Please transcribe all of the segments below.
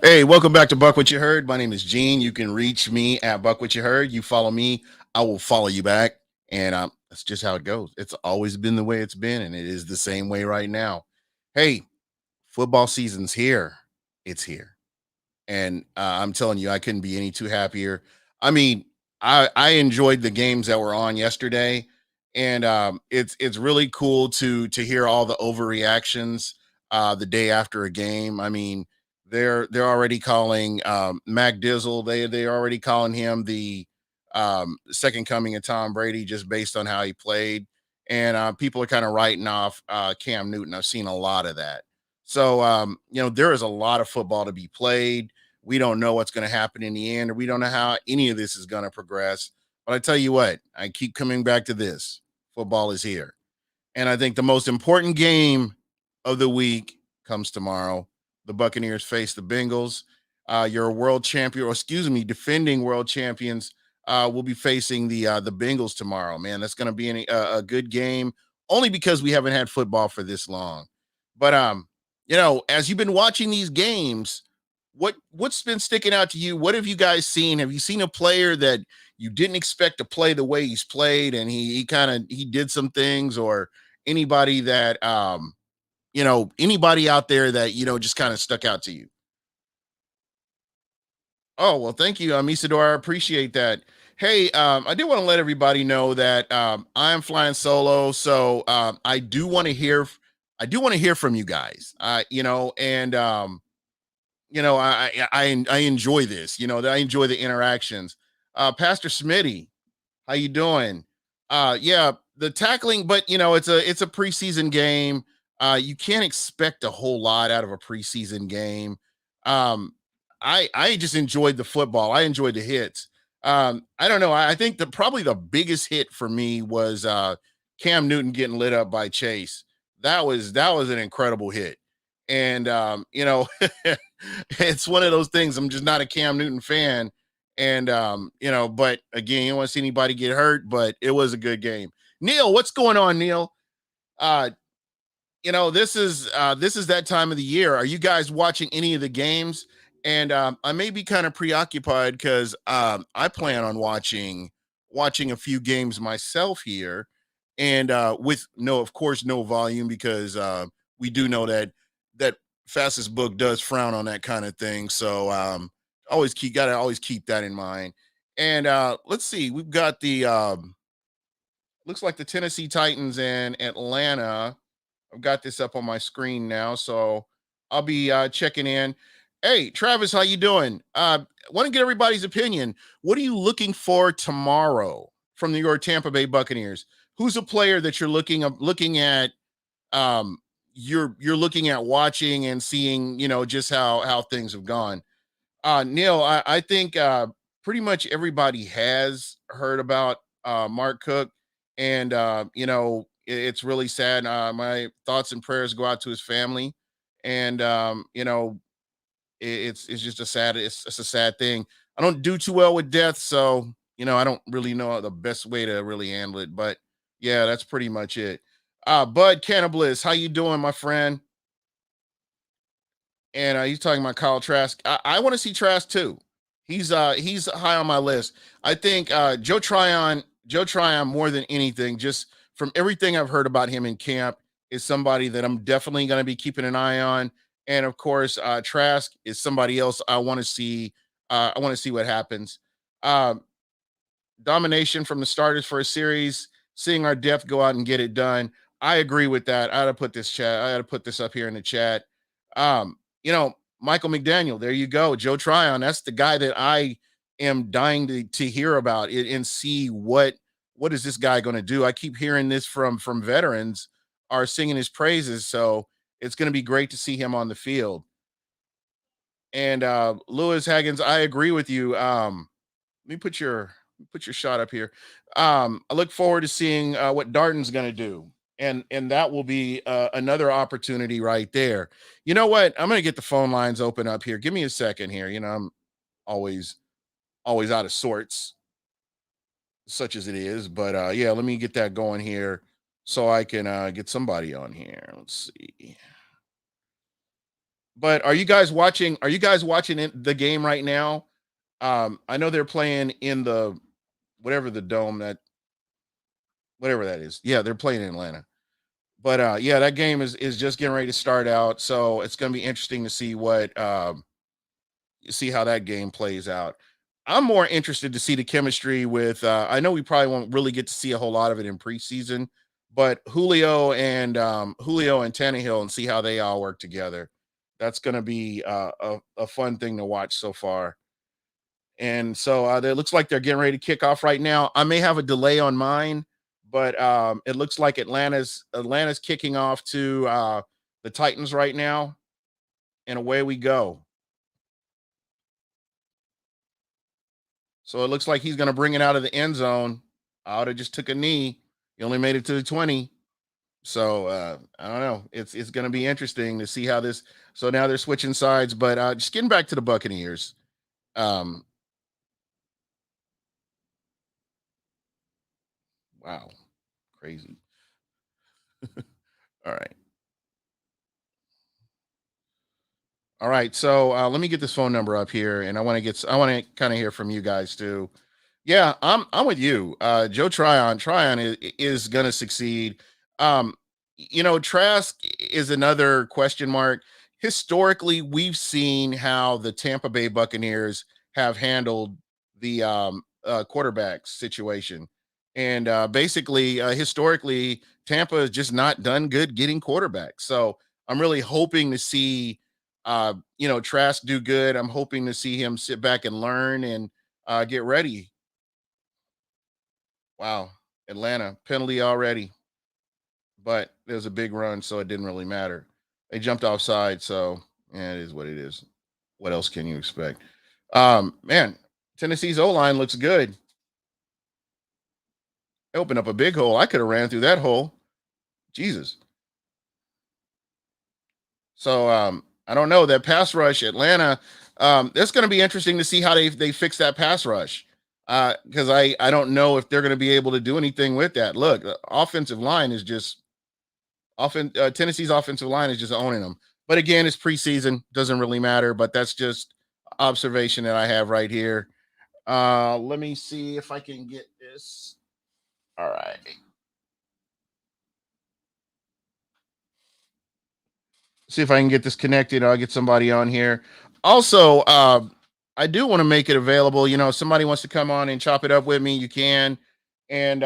Hey, welcome back to Buck What You Heard. My name is Gene. You can reach me at Buck What You Heard. You follow me, I will follow you back. And that's just how it goes. It's always been the way it's been, and it is the same way right now. Hey, football season's here. It's here. And I'm telling you, I couldn't be any too happier. I mean, I enjoyed the games that were on yesterday, and it's really cool to hear all the overreactions the day after a game. I mean, they're already calling Mac Dizzle. They're already calling him the second coming of Tom Brady just based on how he played, and people are kind of writing off Cam Newton. I've seen a lot of that. So there is a lot of football to be played. We don't know what's going to happen in the end, or we don't know how any of this is going to progress. But I tell you what, I keep coming back to this. Football is here. And I think the most important game of the week comes tomorrow. The Buccaneers face the Bengals. Your world champion, or excuse me, defending world champions will be facing the Bengals tomorrow. Man, that's going to be a good game, only because we haven't had football for this long. But as you've been watching these games, what's been sticking out to you? What have you guys seen? Have you seen a player that you didn't expect to play the way he's played, and he kind of he did some things, or anybody that anybody out there that just kind of stuck out to you? Oh, well, thank you, Isidore. I appreciate that. Hey, I did want to let everybody know that I am flying solo, so I do want to hear from you guys. And I enjoy this. I enjoy the interactions. Pastor Smitty, how you doing? Yeah, the tackling, but it's a preseason game. You can't expect a whole lot out of a preseason game. Um, I just enjoyed the football. I enjoyed the hits. I don't know. I think probably the biggest hit for me was Cam Newton getting lit up by Chase. That was an incredible hit. And it's one of those things. I'm just not a Cam Newton fan, and but again, you don't want to see anybody get hurt, but it was a good game. Neil, what's going on, Neil? Uh, this is that time of the year. Are you guys watching any of the games? And I may be kind of preoccupied because I plan on watching a few games myself here, and with no, of course, no volume, because we do know that fastest book does frown on that kind of thing. So always keep that in mind. And let's see, we've got the looks like the Tennessee Titans and Atlanta. I've got this up on my screen now, so I'll be checking in. Hey, Travis, how you doing? Want to get everybody's opinion. What are you looking for tomorrow from your Tampa Bay Buccaneers? Who's a player that looking at? You're looking at watching and seeing, just how things have gone. Neil, I think pretty much everybody has heard about Mark Cook, and it's really sad. My thoughts and prayers go out to his family, and it's just it's a sad thing. I don't do too well with death, so I don't really know the best way to really handle it. But yeah, that's pretty much it. Bud Cannibalist, how you doing, my friend? And he's talking about Kyle Trask. I want to see Trask too. He's high on my list. I think Joe Tryon more than anything, just from everything I've heard about him in camp, is somebody that I'm definitely going to be keeping an eye on. And of course, Trask is somebody else I want to see. I want to see what happens. Um, Domination from the starters for a series, seeing our depth go out and get it done. I agree with that. I had to put this up here in the chat. Michael McDaniel, there you go. Joe Tryon, that's the guy that I am dying to hear about it and see what is this guy going to do. I keep hearing this from veterans are singing his praises, so it's going to be great to see him on the field. And Lewis Haggins, I agree with you. Let me put your shot up here. I look forward to seeing what Darton's going to do, and that will be another opportunity right there. You know what? I'm going to get the phone lines open up here. Give me a second here. I'm always always out of sorts, such as it is. But yeah, let me get that going here so I can get somebody on here. Let's see. But are you guys watching the game right now? I know they're playing in the whatever the dome that whatever that is. Yeah, they're playing in Atlanta. But yeah, that game is just getting ready to start out. So it's gonna be interesting to see what see how that game plays out. I'm more interested to see the chemistry with I know we probably won't really get to see a whole lot of it in preseason, but Julio and Tannehill and see how they all work together. That's going to be a fun thing to watch so far. And so it looks like they're getting ready to kick off right now. I may have a delay on mine, but it looks like Atlanta's kicking off to the Titans right now, and away we go. So it looks like he's going to bring it out of the end zone. Outta just took a knee. He only made it to the 20. So I don't know. It's going to be interesting to see how this. So now they're switching sides, but just getting back to the Buccaneers. Um, wow, crazy. All right, all right. So let me get this phone number up here, and I want to kind of hear from you guys too. Yeah, I'm with you. Joe Tryon is going to succeed. Um, Trask is another question mark. Historically, we've seen how the Tampa Bay Buccaneers have handled the quarterback situation, and basically, historically, Tampa has just not done good getting quarterbacks. So I'm really hoping to see, Trask do good. I'm hoping to see him sit back and learn and get ready. Wow, Atlanta penalty already, but it was a big run, so it didn't really matter. They jumped offside, so yeah, it is what it is. What else can you expect? Man, Tennessee's O line looks good. They opened up a big hole. I could have ran through that hole. Jesus. So I don't know that pass rush, Atlanta. That's going to be interesting to see how they fix that pass rush. Because I don't know if they're going to be able to do anything with that. Look, the offensive line is just Tennessee's offensive line is just owning them. But again, it's preseason, doesn't really matter. But that's just observation that I have right here. Let me see if I can get this. All right. See if I can get this connected. I'll get somebody on here. Also, I do want to make it available. If somebody wants to come on and chop it up with me, you can. And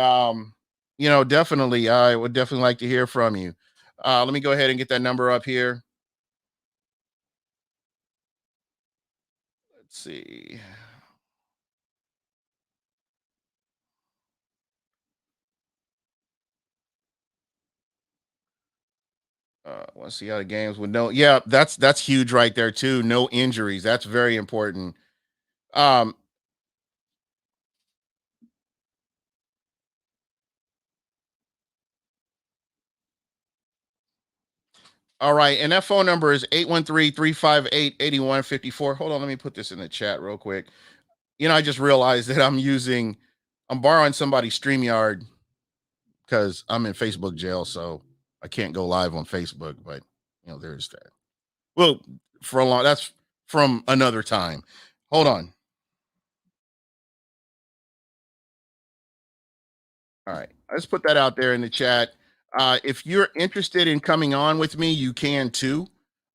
definitely, I would definitely like to hear from you. Let me go ahead and get that number up here. Let's see. Want to see how the games with no. Yeah, that's huge right there too. No injuries. That's very important. Um, all right, and that phone number is 813-358-8154. Hold on, let me put this in the chat real quick. I just realized that I'm borrowing somebody's StreamYard because I'm in Facebook jail, so I can't go live on Facebook, but there's that. Well, for a long that's from another time. Hold on. All right. Let's put that out there in the chat. If you're interested in coming on with me, you can too.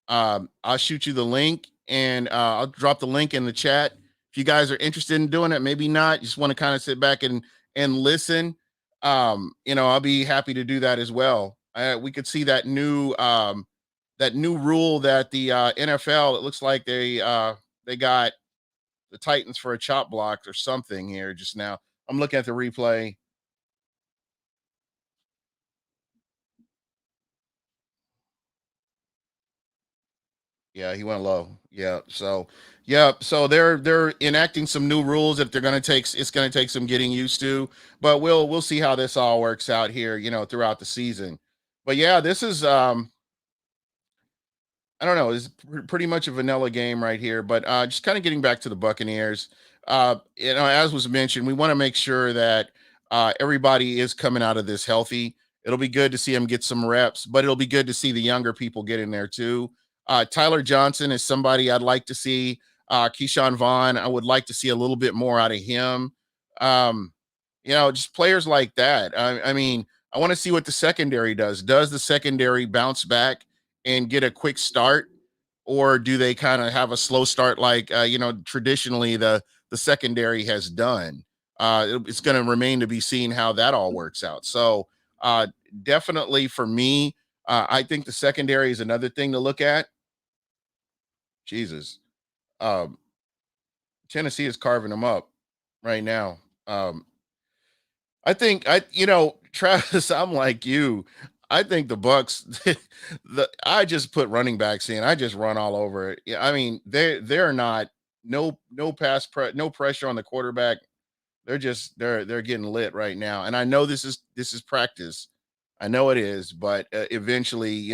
I'll shoot you the link and I'll drop the link in the chat. If you guys are interested in doing it, maybe not, you just want to kind of sit back and listen. I'll be happy to do that as well. We could see that new rule that the NFL, it looks like they got the Titans for a chop block or something here just now. I'm looking at the replay. Yeah, he went low. Yeah. So yeah, so they're enacting some new rules that it's gonna take some getting used to, but we'll see how this all works out here, throughout the season. But yeah, this is I don't know. It's pretty much a vanilla game right here, but just kind of getting back to the Buccaneers. As was mentioned, we want to make sure that everybody is coming out of this healthy. It'll be good to see them get some reps, but it'll be good to see the younger people get in there too. Tyler Johnson is somebody I'd like to see. Keyshawn Vaughn, I would like to see a little bit more out of him. Um, just players like that. I mean, I want to see what the secondary does. Does the secondary bounce back and get a quick start, or do they kind of have a slow start like traditionally the secondary has done? It's going to remain to be seen how that all works out. So uh, definitely for me, I think the secondary is another thing to look at. Jesus, um, Tennessee is carving them up right now. Um, I think Travis, I'm like you. I think the Bucks I just put running backs in. I just run all over it. Yeah, I mean, they're not no pressure on the quarterback. They're getting lit right now. And I know this is practice. I know it is, but eventually,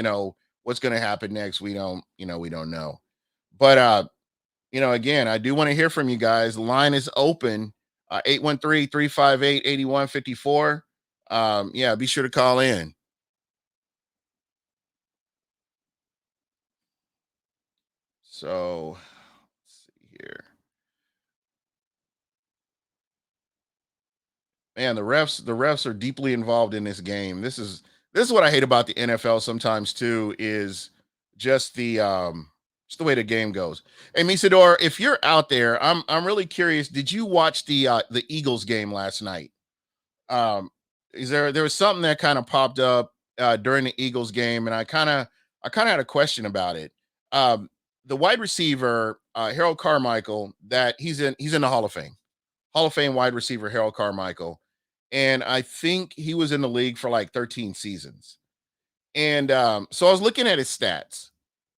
what's going to happen next, we don't know. But again, I do want to hear from you guys. The line is open. 813-358-8154. Yeah, be sure to call in. So, let's see here. Man, the refs are deeply involved in this game. This is what I hate about the NFL sometimes too, is just the way the game goes. Hey Misador, if you're out there, I'm really curious. Did you watch the Eagles game last night? Um, is there was something that kind of popped up during the Eagles game, and I kind of had a question about it. Um, the wide receiver Harold Carmichael, that he's in the Hall of Fame wide receiver Harold Carmichael, and I think he was in the league for like 13 seasons. And so I was looking at his stats,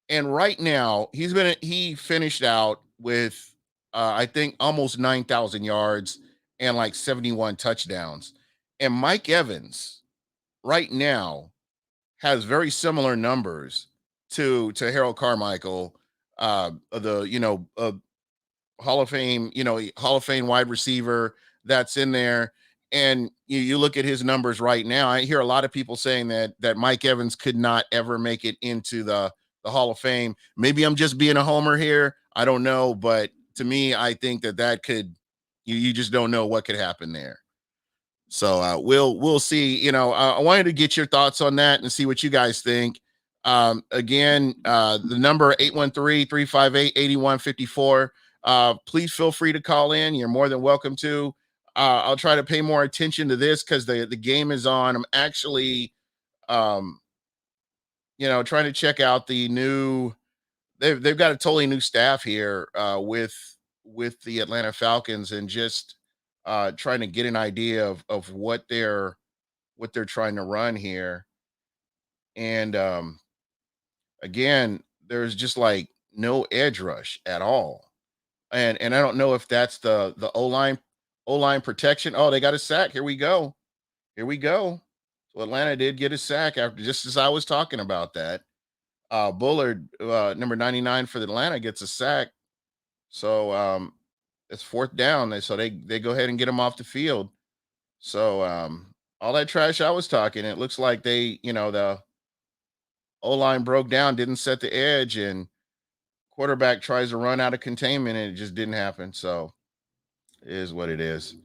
and right now he finished out with I think almost 9,000 yards and like 71 touchdowns. And Mike Evans right now has very similar numbers to Harold Carmichael, the Hall of Fame wide receiver that's in there. And you look at his numbers right now. I hear a lot of people saying that Mike Evans could not ever make it into the Hall of Fame. Maybe I'm just being a homer here. I don't know, but to me, I think that could you just don't know what could happen there. So we'll see. I wanted to get your thoughts on that and see what you guys think. Again, the number 813-358-8154. Please feel free to call in. You're more than welcome to. I'll try to pay more attention to this because the game is on. I'm actually um, trying to check out the new they've got a totally new staff here with the Atlanta Falcons, and just trying to get an idea of what they're trying to run here. And again, there's just like no edge rush at all. And I don't know if that's the O line protection. Oh, they got a sack. Here we go. Here we go. So Atlanta did get a sack after, just as I was talking about that. Bullard, number 99 for the Atlanta, gets a sack. So it's fourth down. So they go ahead and get him off the field. So all that trash I was talking, it looks like the O line broke down, didn't set the edge, and quarterback tries to run out of containment, and it just didn't happen. So it is what it is.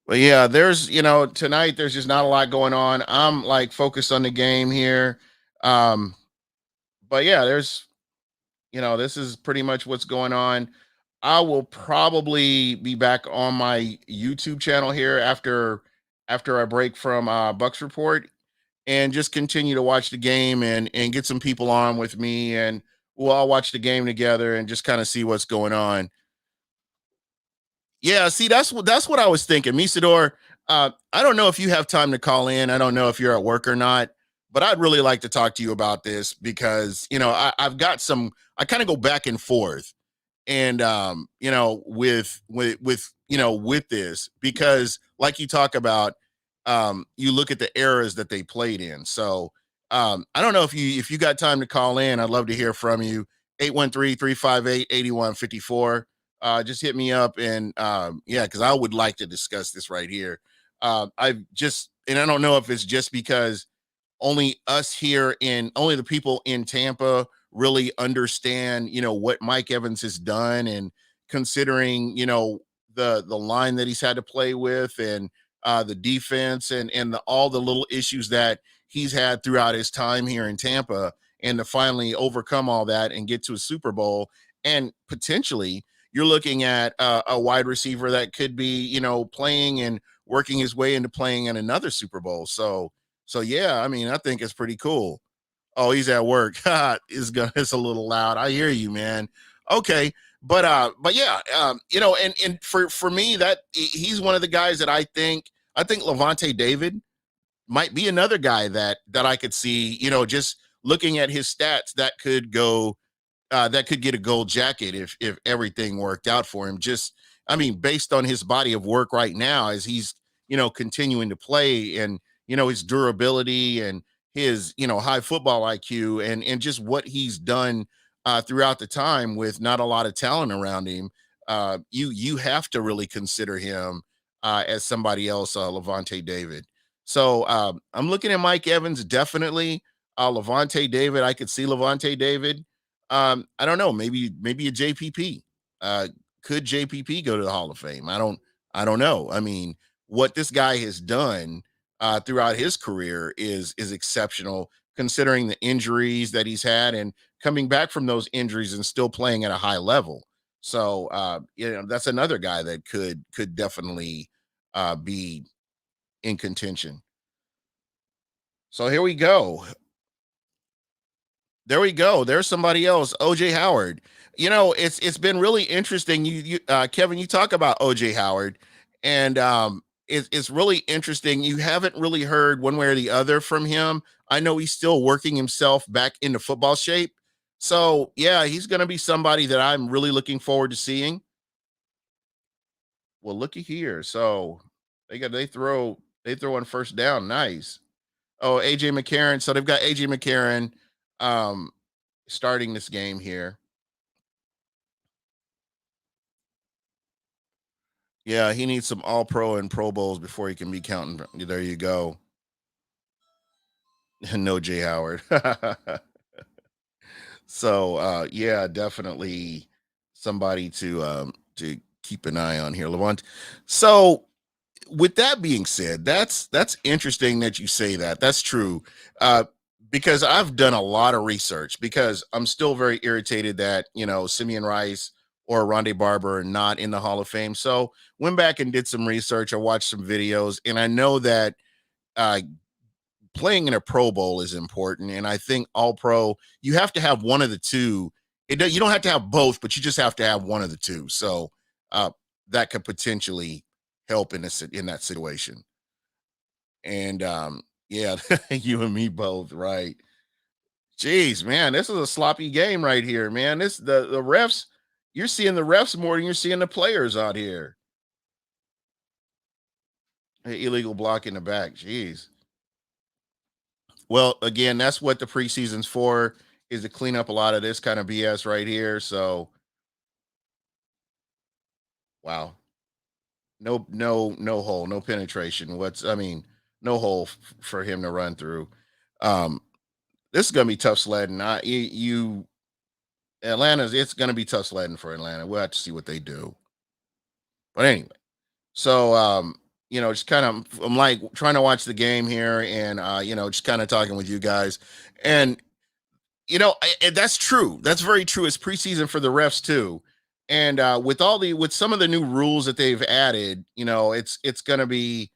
But yeah, tonight there's just not a lot going on. I'm like focused on the game here. Um, but yeah, this is pretty much what's going on. I will probably be back on my YouTube channel here after I break from Bucks Report, and just continue to watch the game and get some people on with me, and we'll all watch the game together and just kind of see what's going on. Yeah, see, that's what I was thinking. Misador, I don't know if you have time to call in. I don't know if you're at work or not, but I'd really like to talk to you about this because I've got some. I kind of go back and forth, and with this, because like you talk about, you look at the eras that they played in. So I don't know if you got time to call in. I'd love to hear from you. 813-358-8154. Just hit me up, and yeah, because I would like to discuss this right here. I don't know if it's just because only the people in Tampa really understand, what Mike Evans has done, and considering, the line that he's had to play with, and the defense, and all the little issues that he's had throughout his time here in Tampa, and to finally overcome all that and get to a Super Bowl, and potentially you're looking at a wide receiver that could be, playing and working his way into playing in another Super Bowl. So yeah, I mean, I think it's pretty cool. Oh, he's at work. It's a little loud. I hear you, man. Okay. But yeah, and for me, that he's one of the guys that I think Levante David might be another guy that I could see, just looking at his stats, that could get a gold jacket if everything worked out for him. Just, I mean, based on his body of work right now, as he's, continuing to play, and his durability, and his, high football IQ, and just what he's done throughout the time with not a lot of talent around him. You have to really consider him as somebody else, Levante David. So I'm looking at Mike Evans, definitely. Levante David, I could see Levante David. I don't know. Maybe a JPP. Could JPP go to the Hall of Fame? I don't know. I mean, what this guy has done throughout his career is exceptional, considering the injuries that he's had, and coming back from those injuries and still playing at a high level. So that's another guy that could definitely be in contention. So here we go. There we go. There's somebody else, OJ Howard. It's been really interesting. Kevin, you talk about OJ Howard, and it's really interesting. You haven't really heard one way or the other from him. I know he's still working himself back into football shape. So yeah, he's going to be somebody that I'm really looking forward to seeing. Well, looky here. So they throw on first down. Nice. Oh, AJ McCarron. So they've got AJ McCarron um starting this game here. Yeah, he needs some all pro and pro bowls before he can be counting. There you go. No Jay Howard. So yeah, definitely somebody to keep an eye on here, Levant. So with that being said, that's interesting that you say that. That's true. Because I've done a lot of research, because I'm still very irritated that, Simeon Rice or Rondé Barber are not in the Hall of Fame. So went back and did some research. I watched some videos, and I know that uh playing in a Pro Bowl is important. And I think All Pro, you have to have one of the two. You don't have to have both, but you just have to have one of the two. So uh, that could potentially help in that situation. And yeah, you and me both, right? Jeez, man, this is a sloppy game right here, man. The refs. You're seeing the refs more than you're seeing the players out here. Hey, illegal block in the back. Jeez. Well, again, that's what the preseason's for, is to clean up a lot of this kind of BS right here. So, wow. No hole, no penetration. No hole for him to run through. Um, this is gonna be tough sledding. Atlanta's it's gonna be tough sledding for Atlanta. We'll have to see what they do. But anyway, so just kind of I'm like trying to watch the game here, and just kind of talking with you guys. And and that's true. That's very true. It's preseason for the refs too, and with some of the new rules that they've added, it's going to be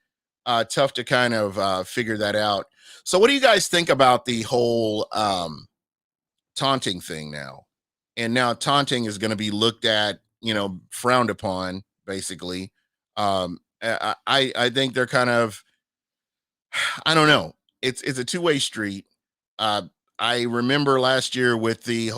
tough to kind of figure that out. So, what do you guys think about the whole taunting thing now? And now taunting is going to be looked at, frowned upon, basically. I think they're kind of, I don't know. It's a two-way street. Uh, I remember last year with the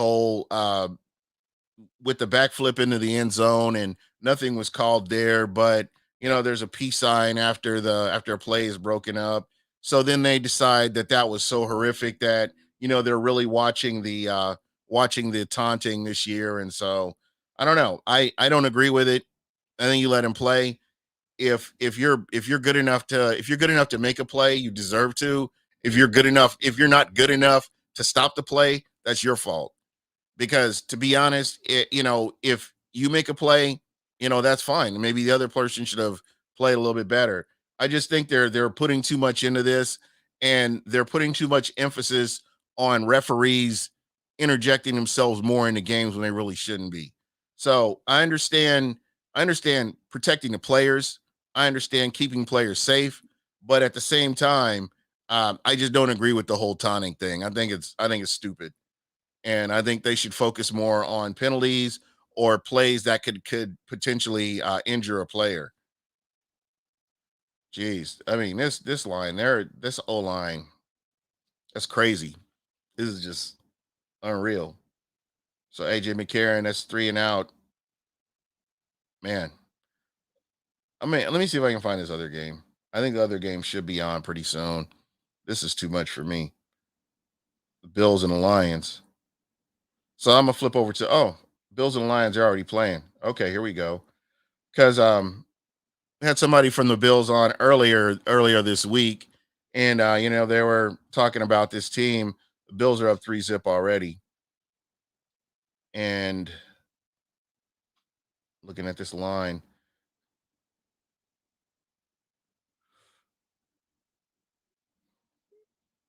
backflip into the end zone, and nothing was called there, but there's a peace sign after a play is broken up. So then they decide that was so horrific that they're really watching the taunting this year. And so I don't know. I don't agree with it. I think you let him play. If you're good enough to make a play, you deserve to. If you're good enough, if you're not good enough to stop the play, that's your fault. Because to be honest, if you make a play, that's fine. Maybe the other person should have played a little bit better. I just think they're putting too much into this, and they're putting too much emphasis on referees interjecting themselves more into games when they really shouldn't be. So I understand protecting the players. I understand keeping players safe, but at the same time, I just don't agree with the whole taunting thing. I think it's stupid, and I think they should focus more on penalties or plays that could potentially injure a player. Jeez, I mean this line there, this O line, that's crazy. This is just unreal. So AJ McCarron, that's three and out. Man, I mean, let me see if I can find this other game. I think the other game should be on pretty soon. This is too much for me. The Bills and the Lions. So I'm gonna flip over to Bills and the Lions are already playing. Okay, here we go. Because we had somebody from the Bills on earlier this week, and they were talking about this team. The Bills are up 3-0 already, and looking at this line,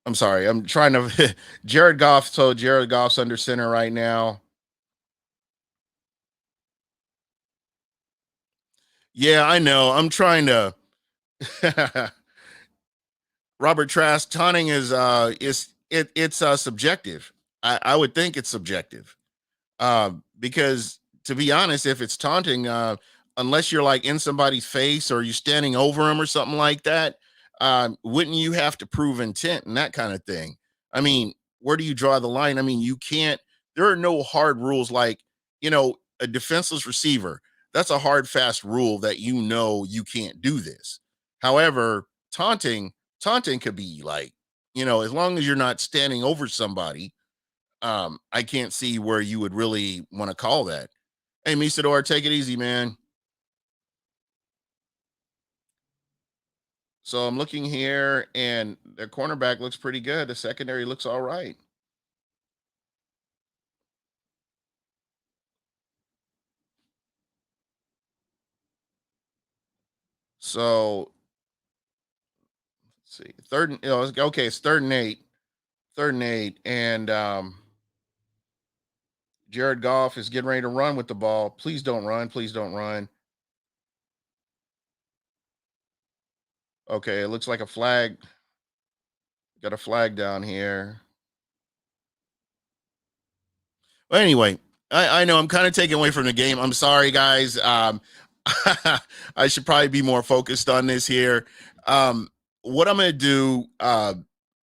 I'm sorry, I'm trying to. Jared Goff, so Jared Goff's under center right now. Yeah, I know. I'm trying to. Robert Trask, taunting it's subjective. I would think it's subjective. Because to be honest, if it's taunting, unless you're like in somebody's face or you're standing over them or something like that, wouldn't you have to prove intent and that kind of thing? I mean, where do you draw the line? I mean, you can't. There are no hard rules like a defenseless receiver. That's a hard, fast rule that you can't do this. However, taunting could be like as long as you're not standing over somebody, I can't see where you would really want to call that. Hey, Misador, take it easy, man. So I'm looking here, and the cornerback looks pretty good. The secondary looks all right. So let's see, okay, it's 3rd and 8, 3rd and 8, and Jared Goff is getting ready to run with the ball. Please don't run. Please don't run. Okay, it looks like a flag. Got a flag down here. Well, anyway, I know I'm kind of taking away from the game. I'm sorry, guys. I should probably be more focused on this here. What I'm going to do, I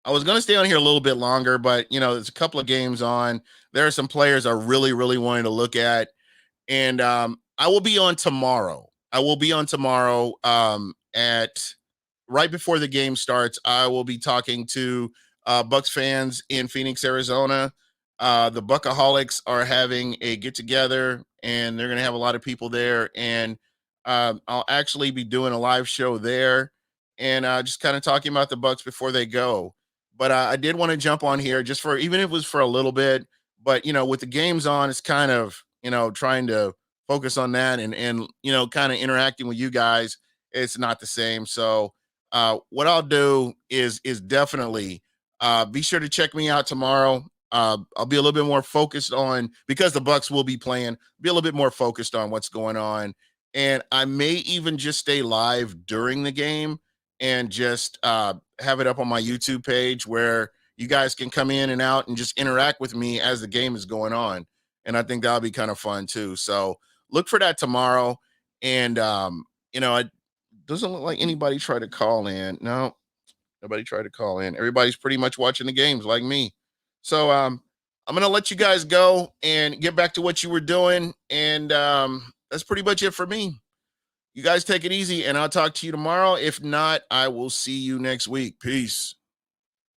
was going to stay on here a little bit longer, but there's a couple of games on. There are some players I really, really wanted to look at, and I will be on tomorrow. I will be on tomorrow at right before the game starts. I will be talking to Bucks fans in Phoenix, Arizona. The Buckaholics are having a get together, and they're going to have a lot of people there. And I'll actually be doing a live show there, and just kind of talking about the Bucks before they go. But I did want to jump on here just for even if it was for a little bit. But with the games on, it's kind of trying to focus on that and kind of interacting with you guys. It's not the same. So what I'll do is definitely be sure to check me out tomorrow. I'll be a little bit more focused on because the Bucks will be playing. Be a little bit more focused on what's going on, and I may even just stay live during the game and just have it up on my YouTube page where you guys can come in and out and just interact with me as the game is going on. And I think that'll be kind of fun too. So look for that tomorrow. And it doesn't look like anybody tried to call in. No, nobody tried to call in. Everybody's pretty much watching the games like me. So I'm gonna let you guys go and get back to what you were doing. And that's pretty much it for me. You guys take it easy, and I'll talk to you tomorrow. If not, I will see you next week. Peace.